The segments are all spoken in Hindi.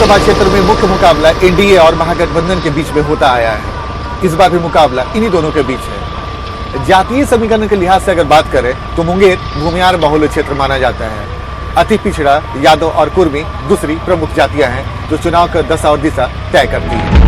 लोकसभा क्षेत्र में मुख्य मुकाबला एनडीए और महागठबंधन के बीच में होता आया है। इस बार भी मुकाबला इन्हीं दोनों के बीच है। जातीय समीकरण के लिहाज से अगर बात करें तो मुंगेर भूमियार बहुल क्षेत्र माना जाता है। अति पिछड़ा यादव और कुर्मी दूसरी प्रमुख जातियां हैं जो चुनाव का दशा और दिशा तय करती है।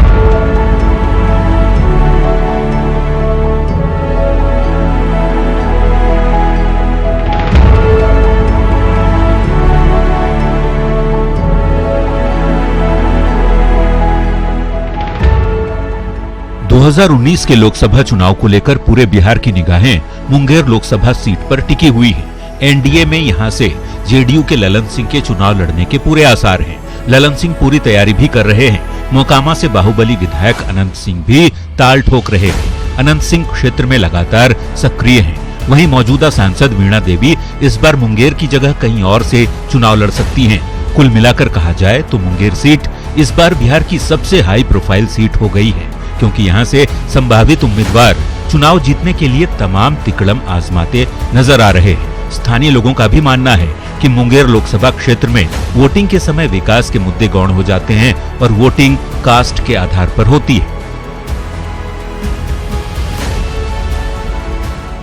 2019 के लोकसभा चुनाव को लेकर पूरे बिहार की निगाहें मुंगेर लोकसभा सीट पर टिकी हुई है। एनडीए में यहां से जेडीयू के ललन सिंह के चुनाव लड़ने के पूरे आसार हैं। ललन सिंह पूरी तैयारी भी कर रहे हैं। मोकामा से बाहुबली विधायक अनंत सिंह भी ताल ठोक रहे हैं। अनंत सिंह क्षेत्र में लगातार सक्रिय हैं। वहीं मौजूदा सांसद वीणा देवी इस बार मुंगेर की जगह कहीं और से चुनाव लड़ सकती हैं। कुल मिलाकर कहा जाए तो मुंगेर सीट इस बार बिहार की सबसे हाई प्रोफाइल सीट हो गई है, क्योंकि यहां से संभावित उम्मीदवार चुनाव जीतने के लिए तमाम तिकड़म आजमाते नजर आ रहे हैं। स्थानीय लोगों का भी मानना है कि मुंगेर लोकसभा क्षेत्र में वोटिंग के समय विकास के मुद्दे गौण हो जाते हैं और वोटिंग कास्ट के आधार पर होती है।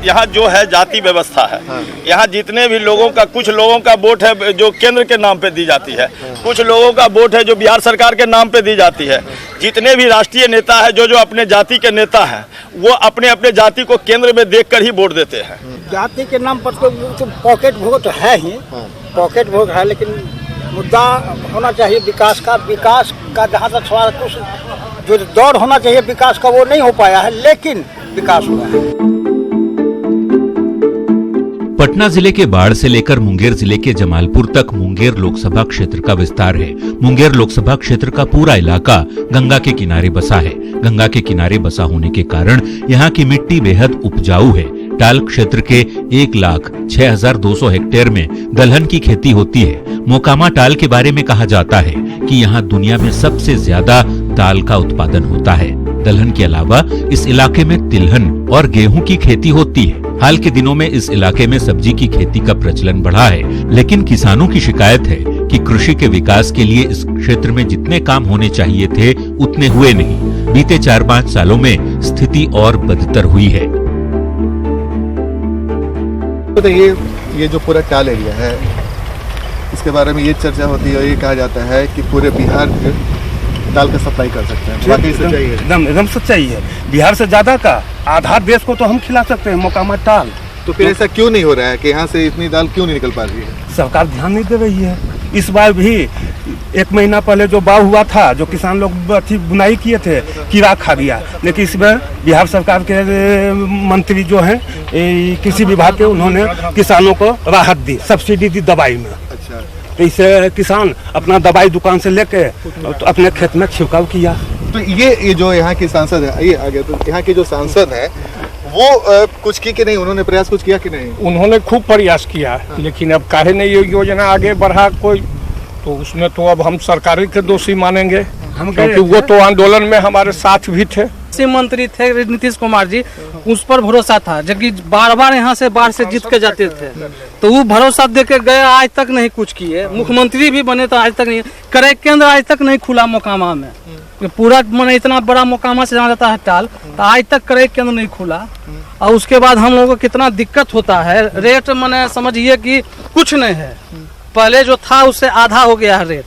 यहाँ जो है जाति व्यवस्था है। यहाँ जितने भी लोगों का, कुछ लोगों का वोट है जो केंद्र के नाम पे दी जाती है, कुछ लोगों का वोट है जो बिहार सरकार के नाम पे दी जाती है। जितने भी राष्ट्रीय नेता है जो अपने जाति के नेता हैं, वो अपने अपने जाति को केंद्र में देखकर ही वोट देते हैं। जाति के नाम पर तो पॉकेट वोट है ही, पॉकेट वोट है, लेकिन मुद्दा होना चाहिए विकास का जहाँ तक सवाल, कुछ जो दौर होना चाहिए विकास का वो नहीं हो पाया है, लेकिन विकास हुआ है। पटना जिले के बाढ़ से लेकर मुंगेर जिले के जमालपुर तक मुंगेर लोकसभा क्षेत्र का विस्तार है। मुंगेर लोकसभा क्षेत्र का पूरा इलाका गंगा के किनारे बसा है। गंगा के किनारे बसा होने के कारण यहाँ की मिट्टी बेहद उपजाऊ है। टाल क्षेत्र के 1,06,200 हेक्टेयर में दलहन की खेती होती है। मोकामा टाल के बारे में कहा जाता है कि यहाँ दुनिया में सबसे ज्यादा दाल का उत्पादन होता है। दलहन के अलावा इस इलाके में तिलहन और गेहूं की खेती होती है। हाल के दिनों में इस इलाके में सब्जी की खेती का प्रचलन बढ़ा है, लेकिन किसानों की शिकायत है कि कृषि के विकास के लिए इस क्षेत्र में जितने काम होने चाहिए थे उतने हुए नहीं। बीते 4-5 सालों में स्थिति और बदतर हुई है। तो ये जो पूरा टाल एरिया है, इसके बारे में ये चर्चा होती है और ये कहा जाता है कि पूरे बिहार दाल का सप्लाई कर सकते हैं। बाकी सच्चाई है? एकदम सच्चाई है। बिहार से ज्यादा का आधा देश को तो हम खिला सकते हैं मोकामा टाल। तो फिर ऐसा क्यों नहीं हो रहा है कि यहाँ से इतनी दाल क्यों नहीं निकल पा रही है? सरकार ध्यान नहीं दे रही है। इस बार भी 1 महीना पहले जो बाढ़ हुआ था, जो किसान लोग बुनाई किए थे, कीड़ा खा गया। लेकिन इस बार बिहार सरकार के मंत्री जो हैं कृषि विभाग के, उन्होंने किसानों को राहत दी, सब्सिडी दी दवाई में। अच्छा, तो इससे किसान अपना दवाई दुकान से लेके तो अपने खेत में छिड़काव किया। तो ये जो यहाँ की सांसद है, ये आ गया, तो यहाँ के जो सांसद है वो कुछ की कि नहीं, उन्होंने प्रयास कुछ किया कि नहीं? उन्होंने खूब प्रयास किया, लेकिन अब काहे नहीं ये योजना आगे बढ़ा कोई, तो उसमें तो अब हम सरकार के दोषी मानेंगे, क्योंकि वो तो आंदोलन में हमारे साथ भी थे। कृषि मंत्री थे नीतीश कुमार जी, उस पर भरोसा था, जबकि बार बार यहाँ से बाढ़ से जीत के जाते थे, तो वो भरोसा दे के गए, आज तक नहीं कुछ किए। मुख्यमंत्री भी बने तो आज तक नहीं, क्रय केंद्र आज तक नहीं खुला मोकामा में। पूरा मैंने इतना बड़ा मोकामा से जाना जाता है टाल, तो आज तक क्रय केंद्र नहीं खुला। और उसके बाद हम लोगों को कितना दिक्कत होता है। रेट मैंने समझिए कि कुछ नहीं है, पहले जो था उससे आधा हो गया है रेट।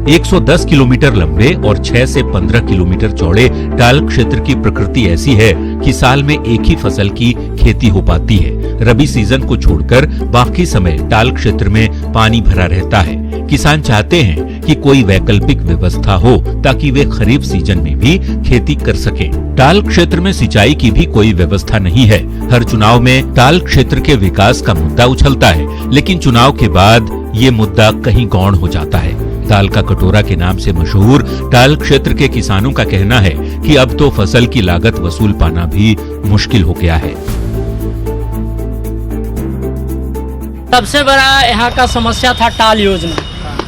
110 किलोमीटर लंबे और 6 से 15 किलोमीटर चौड़े टाल क्षेत्र की प्रकृति ऐसी है कि साल में एक ही फसल की खेती हो पाती है। रबी सीजन को छोड़कर बाकी समय टाल क्षेत्र में पानी भरा रहता है। किसान चाहते हैं कि कोई वैकल्पिक व्यवस्था हो ताकि वे खरीफ सीजन में भी खेती कर सकें। टाल क्षेत्र में सिंचाई की भी कोई व्यवस्था नहीं है। हर चुनाव में टाल क्षेत्र के विकास का मुद्दा उछलता है, लेकिन चुनाव के बाद ये मुद्दा कहीं गौण हो जाता है। दाल का कटोरा के नाम से मशहूर टाल क्षेत्र के किसानों का कहना है कि अब तो फसल की लागत वसूल पाना भी मुश्किल हो गया है। सबसे बड़ा यहाँ का समस्या था टाल योजना,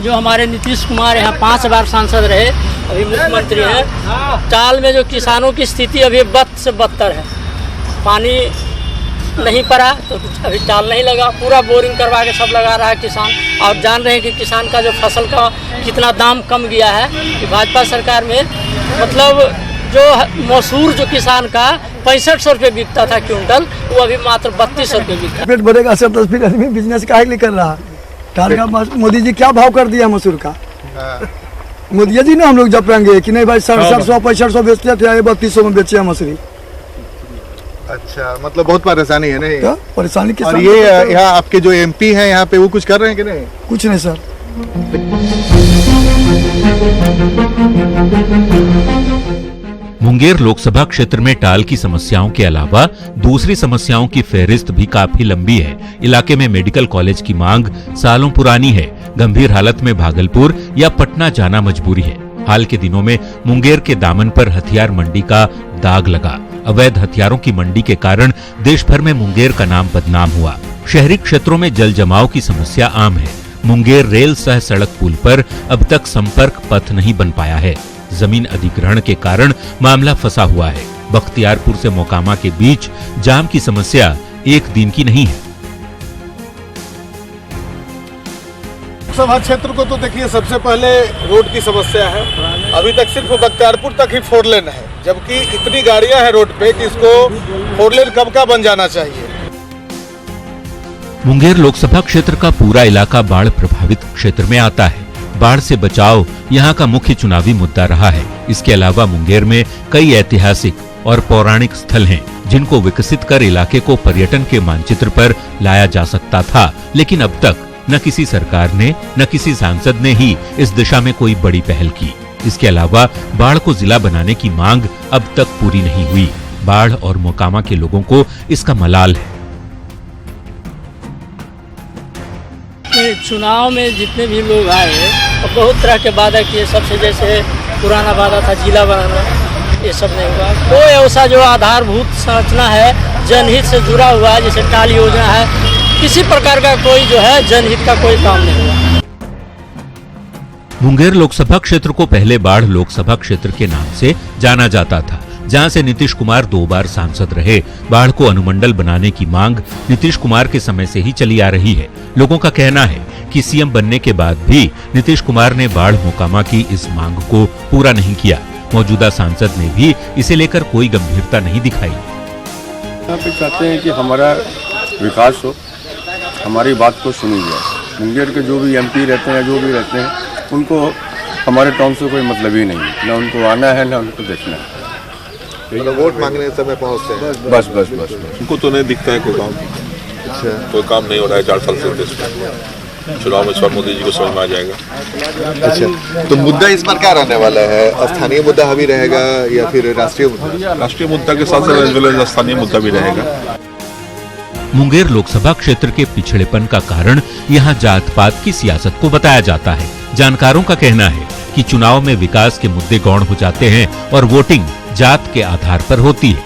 जो हमारे नीतीश कुमार यहाँ 5 बार सांसद रहे, अभी मुख्यमंत्री हैं। टाल में जो किसानों की स्थिति अभी बद से बदतर है। पानी नहीं पड़ा तो अभी टाल नहीं लगा, पूरा बोरिंग करवा के सब लगा रहा है किसान। और जान रहे हैं कि किसान का जो फसल का कितना दाम कम गया है कि भाजपा सरकार में, मतलब जो मसूर जो किसान का 6500 रुपये बिकता था क्विंटल, वो अभी मात्र 3200 रुपये बिकता। पेट भरेगा सब, तो फिर आदमी बिजनेस काहे के लिए कर रहा है? टाल का मोदी जी क्या भाव कर दिया मसूर का? मोदी जी ने हम लोग जपेंगे कि नहीं भाई 750 6500 बेचते थे, 3200 में बेचे मसूरी। अच्छा, मतलब बहुत परेशानी है नहीं? क्या परेशानी किसान? और ये यहाँ आपके जो एमपी हैं यहाँ पे, वो कुछ कर रहे हैं कि नहीं? कुछ नहीं सर। मुंगेर लोकसभा क्षेत्र में टाल की समस्याओं के अलावा दूसरी समस्याओं की फहरिस्त भी काफी लंबी है। इलाके में मेडिकल कॉलेज की मांग सालों पुरानी है। गंभीर हालत में भागलपुर या पटना जाना मजबूरी है। हाल के दिनों में मुंगेर के दामन पर हथियार मंडी का दाग लगा। अवैध हथियारों की मंडी के कारण देश भर में मुंगेर का नाम बदनाम हुआ। शहरी क्षेत्रों में जल जमाव की समस्या आम है। मुंगेर रेल सह सड़क पुल पर अब तक संपर्क पथ नहीं बन पाया है। जमीन अधिग्रहण के कारण मामला फंसा हुआ है। बख्तियारपुर से मोकामा के बीच जाम की समस्या एक दिन की नहीं है। लोकसभा क्षेत्र को तो देखिए, सबसे पहले रोड की समस्या है। अभी तक सिर्फ बख्तियारपुर तक ही 4 लेन है, जबकि इतनी गाड़ियां हैं रोड पे कि इसको 4 लेन कब का बन जाना चाहिए। मुंगेर लोकसभा क्षेत्र का पूरा इलाका बाढ़ प्रभावित क्षेत्र में आता है। बाढ़ से बचाव यहाँ का मुख्य चुनावी मुद्दा रहा है। इसके अलावा मुंगेर में कई ऐतिहासिक और पौराणिक स्थल हैं, जिनको विकसित कर इलाके को पर्यटन के मानचित्र पर लाया जा सकता था, लेकिन अब तक न किसी सरकार ने न किसी सांसद ने ही इस दिशा में कोई बड़ी पहल की। इसके अलावा बाढ़ को जिला बनाने की मांग अब तक पूरी नहीं हुई। बाढ़ और मोकामा के लोगों को इसका मलाल है। चुनाव में जितने भी लोग आए और बहुत तरह के वादा किए, सबसे जैसे पुराना वादा था जिला बनाना, ये सब नहीं हुआ। कोई ऐसा जो आधारभूत संरचना है जनहित से जुड़ा हुआ है, जैसे टाल योजना है, किसी प्रकार का कोई जो है जनहित का कोई काम नहीं हुआ। मुंगेर लोकसभा क्षेत्र को पहले बाढ़ लोकसभा क्षेत्र के नाम से जाना जाता था, जहां से नीतीश कुमार 2 बार सांसद रहे। बाढ़ को अनुमंडल बनाने की मांग नीतीश कुमार के समय से ही चली आ रही है। लोगों का कहना है कि सीएम बनने के बाद भी नीतीश कुमार ने बाढ़ मोकामा की इस मांग को पूरा नहीं किया। मौजूदा सांसद ने भी इसे लेकर कोई गंभीरता नहीं दिखाई। यहाँ पे चाहते हैं कि हमारा विकास हो, हमारी बात को सुनी जाए। मुंगेर के जो भी एमपी रहते हैं, जो भी रहते हैं, उनको हमारे टाउन से कोई मतलब ही नहीं है। न उनको आना है न उनको देखना है। वोट मांगने समय पहुँचते हैं। बस बस बस उनको तो नहीं दिखता है कोई काम। अच्छा, कोई काम नहीं हो रहा है 4 साल से देश में। चुनाव में सब मोदी जी को समझ में आ जाएगा। अच्छा, तो मुद्दा इस बार क्या रहने वाला है? स्थानीय मुद्दा हावी रहेगा या फिर राष्ट्रीय मुद्दा? राष्ट्रीय मुद्दा के साथ साथ स्थानीय मुद्दा भी रहेगा। मुंगेर लोकसभा क्षेत्र के पिछड़ेपन का कारण यहाँ जात पात की सियासत को बताया जाता है। जानकारों का कहना है कि चुनाव में विकास के मुद्दे गौण हो जाते हैं और वोटिंग जात के आधार पर होती है।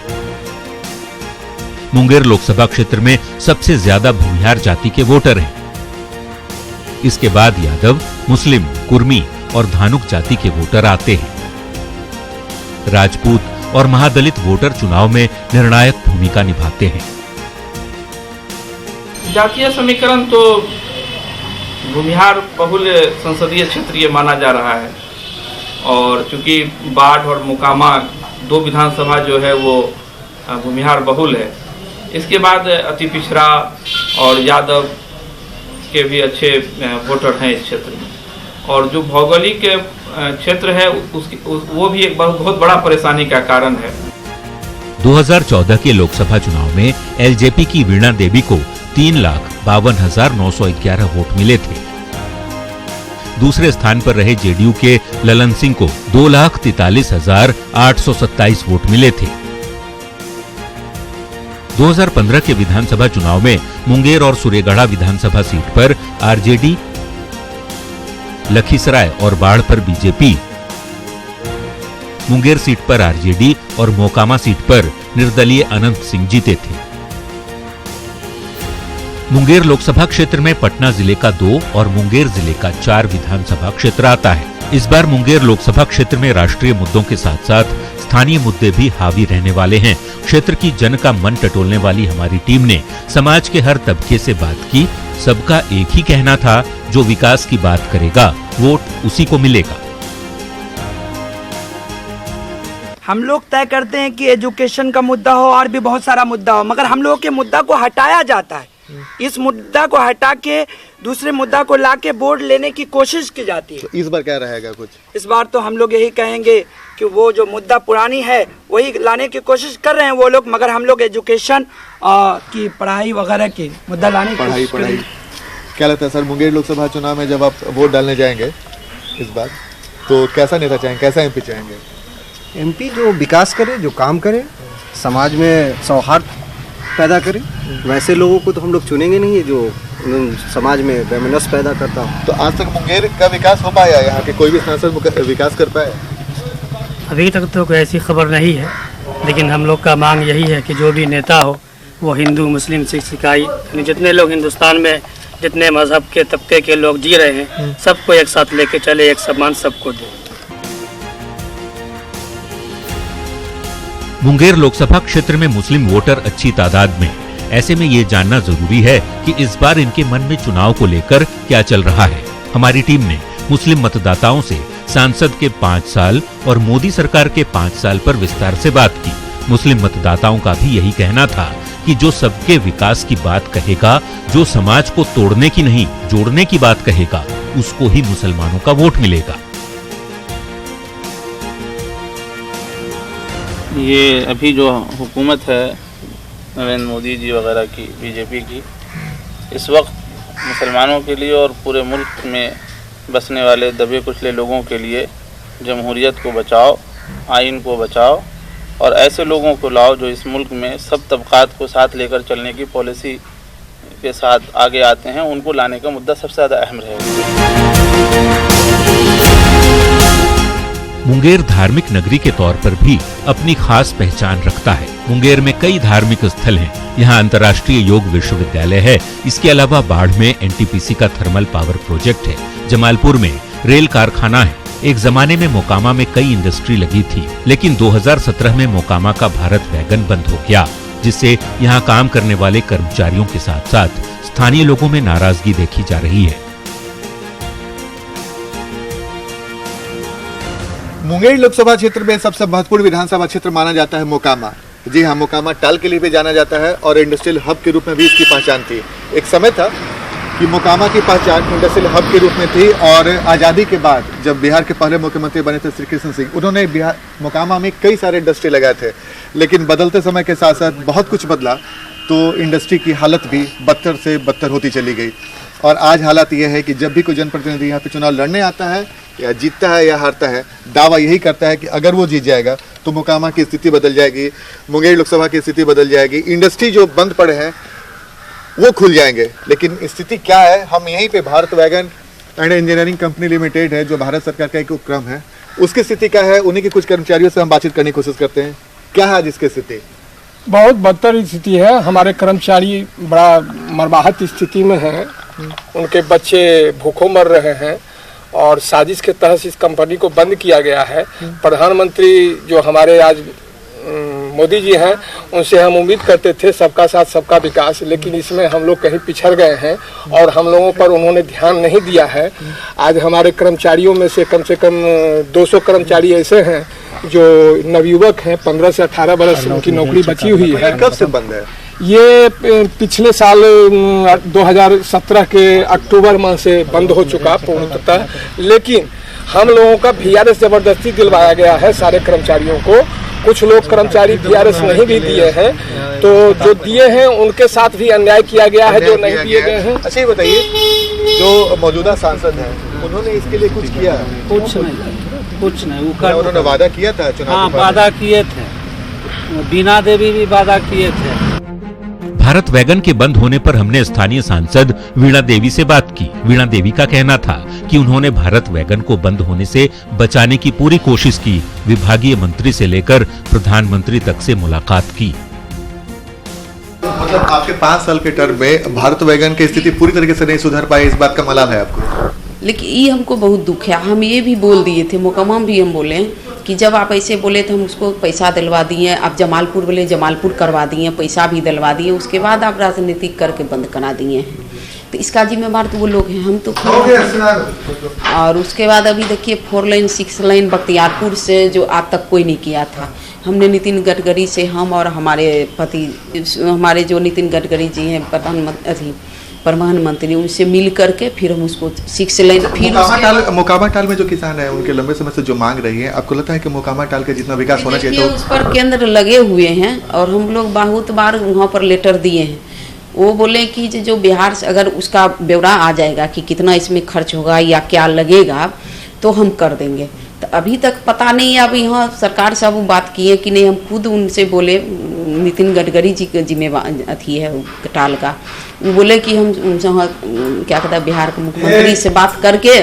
मुंगेर लोकसभा क्षेत्र में सबसे ज्यादा भूमिहार जाति के वोटर हैं। इसके बाद यादव, मुस्लिम, कुर्मी और धानुक जाति के वोटर आते हैं। राजपूत और महादलित वोटर चुनाव में निर्णायक भूमिका निभाते हैं। जातीय समीकरण तो भूमिहार बहुल संसदीय क्षेत्र ये माना जा रहा है, और चूंकि बाढ़ और मोकामा 2 विधानसभा जो है वो भूमिहार बहुल है। इसके बाद अति पिछड़ा और यादव के भी अच्छे वोटर हैं इस क्षेत्र में, और जो भौगोलिक क्षेत्र है वो भी एक बहुत बड़ा परेशानी का कारण है। 2014 के लोकसभा चुनाव में एलजेपी की वीणा देवी को 3,52,911 वोट मिले थे। दूसरे स्थान पर रहे जेडीयू के ललन सिंह को 2,43,827 वोट मिले थे। 2015 के विधानसभा चुनाव में मुंगेर और सूर्यगढ़ा विधानसभा सीट पर आरजेडी, लखीसराय और बाढ़ पर बीजेपी, मुंगेर सीट पर आरजेडी और मोकामा सीट पर निर्दलीय अनंत सिंह जीते थे। मुंगेर लोकसभा क्षेत्र में पटना जिले का 2 और मुंगेर जिले का 4 विधानसभा क्षेत्र आता है। इस बार मुंगेर लोकसभा क्षेत्र में राष्ट्रीय मुद्दों के साथ साथ स्थानीय मुद्दे भी हावी रहने वाले हैं। क्षेत्र की जन का मन टटोलने वाली हमारी टीम ने समाज के हर तबके से बात की। सबका एक ही कहना था, जो विकास की बात करेगा वोट उसी को मिलेगा। हम लोग तय करते हैं कि एजुकेशन का मुद्दा हो और भी बहुत सारा मुद्दा हो, मगर हम लोगों के मुद्दा को हटाया जाता है। इस मुद्दा को हटा के दूसरे मुद्दा को लाके वोट लेने की कोशिश की जाती है। तो इस बार क्या रहेगा कुछ? इस बार तो हम लोग यही कहेंगे कि वो जो मुद्दा पुरानी है वही लाने की कोशिश कर रहे हैं वो लोग, मगर हम लोग एजुकेशन की पढ़ाई वगैरह की मुद्दा लाने की कोशिश कर रहे हैं। क्या लगता है सर, मुंगेर लोकसभा चुनाव में जब आप वोट डालने जाएंगे इस बार, तो कैसा नेता चाहेंगे, कैसा एमपी चाहेंगे? एमपी जो विकास करे, जो काम करे, समाज में सौहार्द पैदा करे। वैसे लोगों को तो हम लोग चुनेंगे नहीं जो समाज में वैमनस्य पैदा करता हो। तो आज तक मुंगेर का विकास हो पाया? यहाँ के कोई भी सांसद विकास कर पाए? अभी तक तो कोई ऐसी खबर नहीं है, लेकिन हम लोग का मांग यही है कि जो भी नेता हो वो हिंदू, मुस्लिम, सिख, ईसाई, यानी जितने लोग हिंदुस्तान में जितने मजहब के तबके के लोग जी रहे हैं सबको एक साथ लेके चले, एक सम्मान सबको दे। मुंगेर लोकसभा क्षेत्र में मुस्लिम वोटर अच्छी तादाद में, ऐसे में ये जानना जरूरी है कि इस बार इनके मन में चुनाव को लेकर क्या चल रहा है। हमारी टीम ने मुस्लिम मतदाताओं से सांसद के 5 साल और मोदी सरकार के 5 साल पर विस्तार से बात की। मुस्लिम मतदाताओं का भी यही कहना था कि जो सबके विकास की बात कहेगा, जो समाज को तोड़ने की नहीं जोड़ने की बात कहेगा, उसको ही मुसलमानों का वोट मिलेगा। ये अभी जो हुकूमत है नरेंद्र मोदी जी वगैरह की, बीजेपी की, इस वक्त मुसलमानों के लिए और पूरे मुल्क में बसने वाले दबे कुचले लोगों के लिए जमहूरियत को बचाओ, आइन को बचाओ और ऐसे लोगों को लाओ जो इस मुल्क में सब तबकात को साथ लेकर चलने की पॉलिसी के साथ आगे आते हैं, उनको लाने का मुद्दा सबसे ज़्यादा अहम रहेगा। मुंगेर धार्मिक नगरी के तौर पर भी अपनी खास पहचान रखता है। मुंगेर में कई धार्मिक स्थल हैं। यहाँ अंतर्राष्ट्रीय योग विश्वविद्यालय है। इसके अलावा बाढ़ में एनटीपीसी का थर्मल पावर प्रोजेक्ट है। जमालपुर में रेल कारखाना है। एक जमाने में मोकामा में कई इंडस्ट्री लगी थी, लेकिन 2017 में मोकामा का भारत वैगन बंद हो गया, जिससे यहाँ काम करने वाले कर्मचारियों के साथ साथ स्थानीय लोगों में नाराजगी देखी जा रही है। मुंगेर लोकसभा क्षेत्र में सबसे महत्वपूर्ण विधानसभा क्षेत्र माना जाता है मोकामा। जी हाँ, मोकामा टाल के लिए भी जाना जाता है और इंडस्ट्रियल हब के रूप में भी इसकी पहचान थी। एक समय था कि मोकामा की पहचान इंडस्ट्रियल हब के रूप में थी और आज़ादी के बाद जब बिहार के पहले मुख्यमंत्री बने थे श्री कृष्ण सिंह, उन्होंने मोकामा में कई सारे इंडस्ट्री लगाए थे। लेकिन बदलते समय के साथ साथ बहुत कुछ बदला, तो इंडस्ट्री की हालत भी बदतर से बदतर होती चली गई। और आज हालात यह है कि जब भी कोई जनप्रतिनिधि यहाँ पे चुनाव लड़ने आता है, या जीतता है या हारता है, दावा यही करता है कि अगर वो जीत जाएगा तो मोकामा की स्थिति बदल जाएगी, मुंगेर लोकसभा की स्थिति बदल जाएगी, इंडस्ट्री जो बंद पड़े हैं वो खुल जाएंगे। लेकिन स्थिति क्या है? हम यहीं पे Bharat wagon and engineering company limited है, जो भारत सरकार का एक उपक्रम है, उसकी स्थिति क्या है? उन्हीं के कुछ कर्मचारियों से हम बातचीत करने की कोशिश करते हैं। क्या है आज इसकी स्थिति? बहुत बदतर स्थिति है। हमारे कर्मचारी बड़ा मरमाहत स्थिति में हैं। उनके बच्चे भूखों मर रहे हैं और साजिश के तहत इस कंपनी को बंद किया गया है। प्रधानमंत्री जो हमारे आज मोदी जी हैं, उनसे हम उम्मीद करते थे सबका साथ सबका विकास, लेकिन इसमें हम लोग कहीं पिछड़ गए हैं और हम लोगों पर उन्होंने ध्यान नहीं दिया है। आज हमारे कर्मचारियों में से कम 200 कर्मचारी ऐसे हैं जो नवयुवक हैं, 15 से 18 बरस उनकी नौकरी बची हुई है। कब से बंद है? ये पिछले साल 2017 के अक्टूबर माह से बंद हो चुका पूर्णतः, लेकिन हम लोगों का VRS जबरदस्ती दिलवाया गया है सारे कर्मचारियों को। कुछ लोग कर्मचारी VRS नहीं भी दिए हैं, तो जो दिए हैं उनके साथ भी अन्याय किया गया है, जो नहीं दिए गए हैं। अच्छा, ये बताइए, जो मौजूदा सांसद हैं उन्होंने इसके लिए कुछ किया? कुछ नहीं। उन्होंने वादा किया था चुनाव? हाँ, वादा किए थे, बीना देवी भी वादा किए थे। भारत वैगन के बंद होने पर हमने स्थानीय सांसद वीणा देवी से बात की। वीणा देवी का कहना था कि उन्होंने भारत वैगन को बंद होने से बचाने की पूरी कोशिश की। विभागीय मंत्री से लेकर प्रधानमंत्री तक से मुलाकात की। मतलब आपके 5 साल के टर्म में भारत वैगन की स्थिति पूरी तरीके से नहीं सुधर पाई, इस बात का मलाल है आपको? लेकिन ये हमको बहुत दुख है। हम ये भी बोल दिए थे, मोकामा भी हम बोले कि जब आप ऐसे बोले तो हम उसको पैसा दिलवा दिए, आप जमालपुर बोले जमालपुर करवा दिए, पैसा भी दिलवा दिए, उसके बाद आप राजनीतिक करके बंद करा दिए हैं। तो इसका जिम्मेवार तो वो लोग हैं, हम तो और उसके बाद अभी देखिए 4 लाइन 6 लाइन बख्तियारपुर से जो आज तक कोई नहीं किया था। हमने नितिन गडकरी से, हम और हमारे पति, हमारे जो नितिन गडकरी जी हैं प्रधानमंत्री प्रधानमंत्री, उनसे मिल करके फिर हम उसको 6 लाइन फिर मोकामा टाल में जो किसान है उनके लंबे समय से जो मांग रही है, आपको लगता है कि मोकामा टाल का जितना विकास होना चाहिए तो उस पर केंद्र लगे हुए हैं और हम लोग बहुत बार वहाँ पर लेटर दिए हैं। वो बोले कि जो बिहार से अगर उसका ब्यौरा आ जाएगा कि कितना इसमें खर्च होगा या क्या लगेगा तो हम कर देंगे। तो अभी तक पता नहीं है। अब यहाँ सरकार साहब बात किए कि नहीं, हम खुद उनसे बोले, नितिन गडकरी जी का जिम्मेवार अथी है टाल का, वो बोले कि हम क्या कहता है बिहार के मुख्यमंत्री से बात करके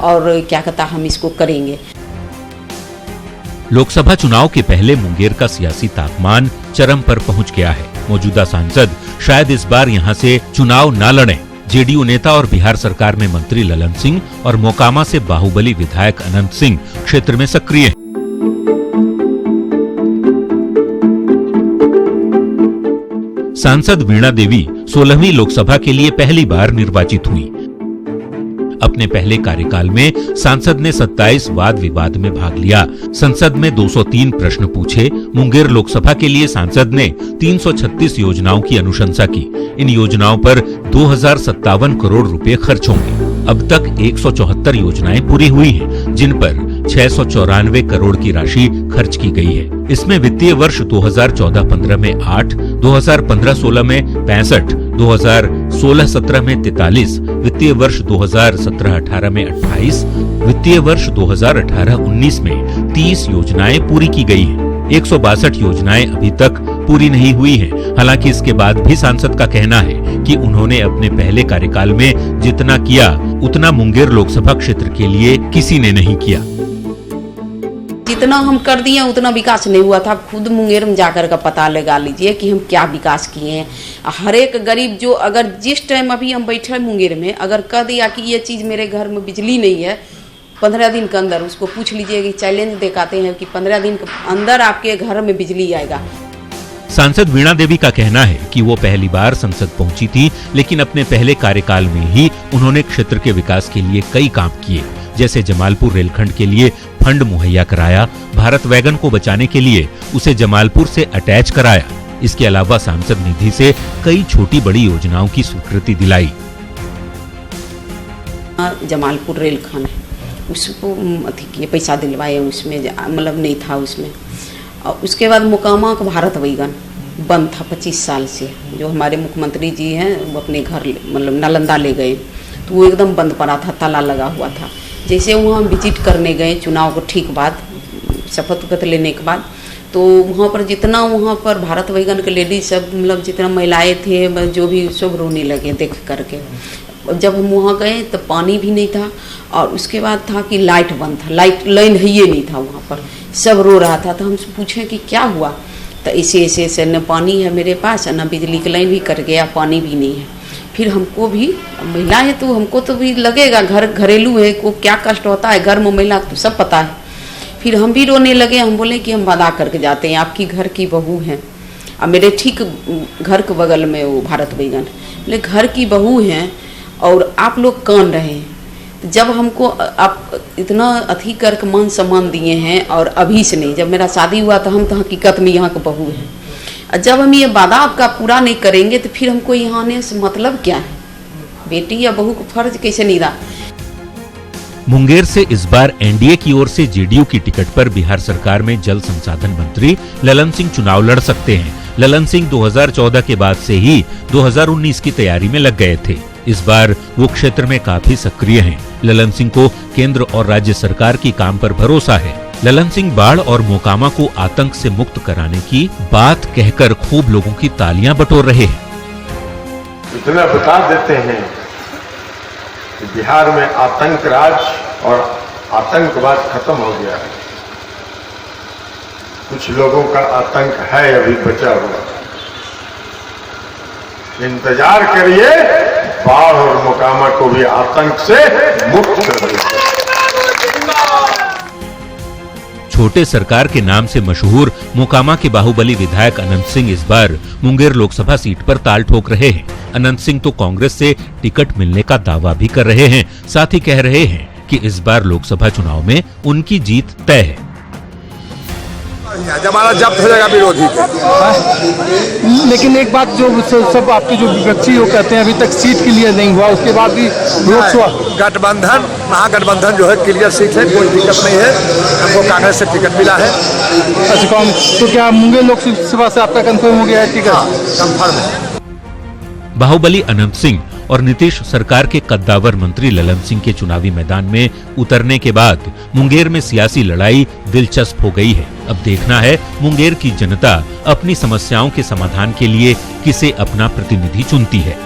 और क्या कहता हम इसको करेंगे। लोकसभा चुनाव के पहले मुंगेर का सियासी तापमान चरम पर पहुंच गया है। मौजूदा सांसद शायद इस बार यहां से चुनाव न लड़ें। जेडीयू नेता और बिहार सरकार में मंत्री ललन सिंह और मोकामा से बाहुबली विधायक अनंत सिंह क्षेत्र में सक्रिय हैं। सांसद वीणा देवी 16वीं लोकसभा के लिए पहली बार निर्वाचित हुई। अपने पहले कार्यकाल में सांसद ने 27 वाद विवाद में भाग लिया। संसद में 203 प्रश्न पूछे। मुंगेर लोकसभा के लिए सांसद ने 336 योजनाओं की अनुशंसा की। इन योजनाओं पर 2057 करोड़ रुपए खर्च होंगे। अब तक 174 योजनाएं पूरी हुई हैं, जिन पर 694 करोड़ की राशि खर्च की गई है। इसमें वित्तीय वर्ष 2014-15 में 8, 2015-16 में 65, 2016-17 में 43, वित्तीय वर्ष 2017-18 में 28, वित्तीय वर्ष 2018-19 में 30 योजनाएं पूरी की गई हैं। 162 योजनाएं अभी तक पूरी नहीं हुई हैं। हालांकि इसके बाद भी सांसद का कहना है कि उन्होंने अपने पहले कार्यकाल में जितना किया उतना मुंगेर लोकसभा क्षेत्र के लिए किसी ने नहीं किया। जितना हम कर दिए उतना विकास नहीं हुआ था। खुद मुंगेर में जाकर का पता लगा लीजिए कि हम क्या विकास किए हैं। हर एक गरीब जो अगर जिस टाइम अभी हम बैठे मुंगेर में अगर कह दिया कि ये चीज़ मेरे घर में बिजली नहीं है, 15 दिन के अंदर उसको पूछ लीजिए कि चैलेंज दिखाते हैं कि 15 दिन के अंदर आपके घर में बिजली आएगा। सांसद वीणा देवी का कहना है कि वो पहली बार संसद पहुंची थी, लेकिन अपने पहले कार्यकाल में ही उन्होंने क्षेत्र के विकास के लिए कई काम किए, जैसे जमालपुर रेलखंड के लिए फंड मुहैया कराया, भारत वैगन को बचाने के लिए उसे जमालपुर से अटैच कराया। इसके अलावा सांसद निधि से कई छोटी बड़ी योजनाओं की स्वीकृति दिलाई। जमालपुर रेलखंड उसको किए पैसा दिलवाए, उसमें मतलब नहीं था उसमें। और उसके बाद मोकामा का भारत वैगन बंद था 25 साल से, जो हमारे मुख्यमंत्री जी हैं वो अपने घर मतलब नालंदा ले गए, तो वो एकदम बंद पड़ा था, ताला लगा हुआ था। जैसे वहाँ विजिट करने गए चुनाव को ठीक बाद, शपथ वपथ लेने के बाद, तो वहाँ पर जितना वहाँ पर भारत वैगन के लेडीज सब मतलब जितना महिलाएं थे जो भी सब रोने लगे देख करके। जब हम वहाँ गए तो पानी भी नहीं था और उसके बाद था कि लाइट बंद था, लाइन है ये नहीं था वहाँ पर, सब रो रहा था। तो हम पूछे कि क्या हुआ, तो ऐसे न पानी है मेरे पास, न बिजली की लाइन भी कट गया, पानी भी नहीं है। फिर हमको भी महिला है तो हमको तो भी लगेगा, घरेलू है को क्या कष्ट होता है, घर में महिला तो सब पता है। फिर हम भी रोने लगे। हम बोले कि हम वादा करके जाते हैं, आपकी घर की बहू हैं। और मेरे ठीक घर के बगल में वो भारत वैगन, बोले घर की बहू हैं और आप लोग कान रहे हैं। तो जब हमको आप इतना अथी करके मान सम्मान दिए हैं और अभी से नहीं, जब मेरा शादी हुआ तो हम तो हकीकत में यहाँ के बहू हैं। और जब हम ये वादा आपका पूरा नहीं करेंगे तो फिर हमको यहाँ आने से मतलब क्या है? बेटी या बहू को फर्ज कैसे नहीं रहा। मुंगेर से इस बार एनडीए की ओर से जेडीयू की टिकट पर बिहार सरकार में जल संसाधन मंत्री ललन सिंह चुनाव लड़ सकते हैं। ललन सिंह 2014 के बाद से ही 2019 की तैयारी में लग गए थे। इस बार वो क्षेत्र में काफी सक्रिय हैं। ललन सिंह को केंद्र और राज्य सरकार की काम पर भरोसा है। ललन सिंह बाढ़ और मोकामा को आतंक से मुक्त कराने की बात कहकर खूब लोगों की तालियां बटोर रहे हैं। इतना बता देते हैं कि बिहार में आतंक राज और आतंकवाद खत्म हो गया है। कुछ लोगों का आतंक है अभी बचा हुआ, इंतजार करिए, बाढ़ और मोकामा को भी आतंक से मुक्त कर देंगे। छोटे सरकार के नाम से मशहूर मोकामा के बाहुबली विधायक अनंत सिंह इस बार मुंगेर लोकसभा सीट पर ताल ठोक रहे हैं। अनंत सिंह तो कांग्रेस से टिकट मिलने का दावा भी कर रहे हैं, साथ ही कह रहे हैं कि इस बार लोकसभा चुनाव में उनकी जीत तय है। जमानत जब्त हो जाएगा विरोधी के। लेकिन एक बात जो सब आपके जो विपक्षी वो कहते हैं अभी तक सीट क्लियर नहीं हुआ, उसके बाद भी गठबंधन महागठबंधन जो है क्लियर सीट है, कोई दिक्कत नहीं है। हमको कांग्रेस से टिकट मिला है। अच्छा, तो क्या मुंगेर लोकसभा से आपका कंफर्म हो गया है टिकट? कंफर्म है। बाहुबली अनंत सिंह और नीतीश सरकार के कद्दावर मंत्री ललन सिंह के चुनावी मैदान में उतरने के बाद मुंगेर में सियासी लड़ाई दिलचस्प हो गई है। अब देखना है मुंगेर की जनता अपनी समस्याओं के समाधान के लिए किसे अपना प्रतिनिधि चुनती है।